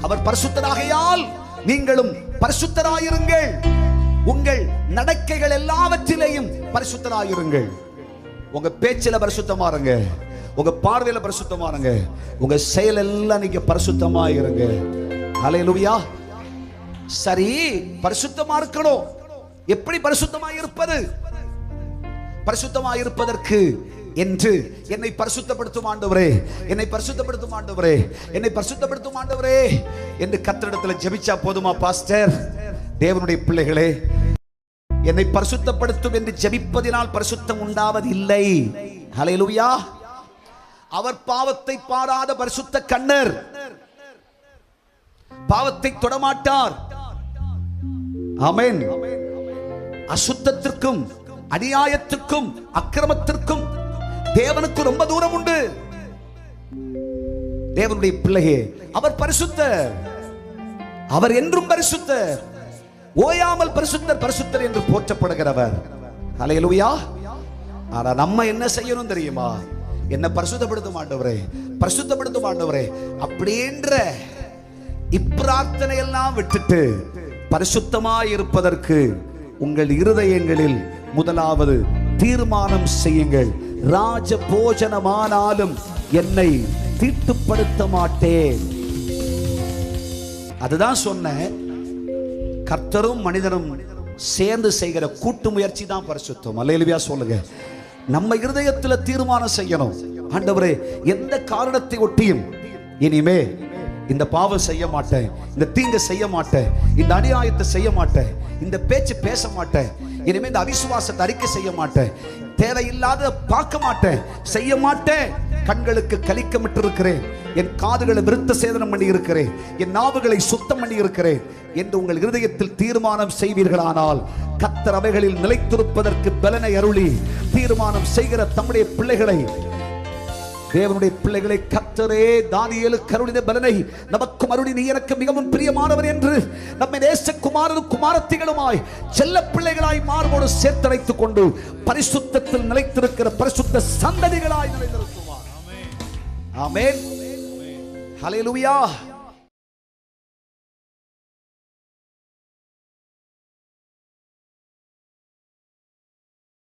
அவர் பரிசுத்தராகையால் நீங்களும் பரிசுத்தராயிருங்கள். உங்கள் நடக்கைகள் எல்லாவற்றிலேயும் பரிசுத்தராயிருங்கள். உங்க பேச்சில பரிசுத்தமா இருங்க, உங்க பார்வையில பரிசுத்தமா இருங்க, உங்க செயல் எல்லாம் நீங்க பரிசுத்தமா இருங்க. ஹல்லேலூயா. சரி, பரிசுத்தமா இருக்கணும். எப்படி பரிசுத்தமா இருப்பது? பரிசுத்தமா இருப்பதற்கு என்று என்னை பரிசுத்தப்படுத்தும் ஆண்டவரே, என்னை பரிசுத்தப்படுத்தும் ஆண்டவரே, என்னை பரிசுத்தப்படுத்தும் ஆண்டவரே என்று கர்த்தரிடத்தில் ஜெபிச்சா போதுமா பாஸ்டர்? தேவனுடைய பிள்ளைகளே, என்னை பரிசுத்தப்படுத்தும் என்று ஜெபிப்பதினால் பரிசுத்தம் உண்டாவதில்லை. ஹல்லேலூயா. அவர் பாவத்தை பாராத பரிசுத்த கண்ணர், பாவத்தை தொடமாட்டார். ஆமென். அசுத்தத்திற்கும் அநியாயத்திற்கும் அக்கிரமத்திற்கும் தேவனுக்கு ரொம்ப தூரம் உண்டு. தேவனுடைய பிள்ளையே, அவர் பரிசுத்தர், அவர் என்றும் பரிசுத்தர், ஓயாமல் பரிசுத்தர் பரிசுத்தர் என்று போற்றப்படுகிறவர். ஹல்லேலூயா. ஆனா நம்ம என்ன செய்யணும் தெரியுமா? என்ன பரிசுத்தப்படுத்தும் ஆண்டவரே, பரிசுத்தப்படுத்தும் ஆண்டவரே அப்படின்ற இப்பிரார்த்தனை எல்லாம் விட்டுட்டு பரிசுத்தமாய் இருப்பதற்கு உங்கள் இருதயங்களில் முதலாவது தீர்மானம் செய்யுங்கள். ராஜ போஜனமானாலும் என்னை தீட்டுப்படுத்த மாட்டேன். அதுதான் சொன்ன. கர்த்தரும் மனிதனும் சேர்ந்து செய்கிற கூட்டு முயற்சி தான் பரிசுத்தம். அல்லேலூயா சொல்லுங்க. நம்ம இருதயத்தில் தீர்மானம் செய்யணும். ஆண்டவரே, எந்த காரணத்தை ஒட்டியும் இனிமே இந்த பாவம் செய்ய மாட்டேன், இந்த தீங்கு செய்ய மாட்டேன், இந்த அநியாயத்தை செய்ய மாட்டேன், இந்த பேச்சு பேச மாட்டேன், இனிமே இந்த அவிசுவாசத்தை அறிக்கை செய்ய மாட்டேன், தேவையில்லாத பார்க்க மாட்டேன், செய்ய மாட்டேன். கண்களுக்கு கலிக்கமிட்டு இருக்கிறேன், என் காதுகளை விருத்த சேதனம் பண்ணி இருக்கிறேன், என் நாவுகளை சுத்தம் பண்ணி இருக்கிறேன் என்று உங்கள் இருதயத்தில் தீர்மானம் செய்வீர்களானால் கர்த்தர் அவைகளில் நிலைத்திருப்பதற்கு பலனை அருளி தீர்மானம் செய்கிற தம்முடைய பிள்ளைகளை, தேவனுடைய பிள்ளைகளை கர்த்தரே தானியேலுக்கு அருளின பலனை நமக்கும் அருளி நீ எனக்கு மிகவும் பிரியமானவர் என்று நம்மை நேச குமாரனும் குமாரத்திகளுமாய் செல்ல பிள்ளைகளாய் மார்போடு சேர்த்தழைத்துக் கொண்டு பரிசுத்தத்தில் நிலைத்திருக்கிற பரிசுத்த சந்ததிகளாய் நிலைநிறுத்துவார். ஆமென். ஹல்லேலூயா.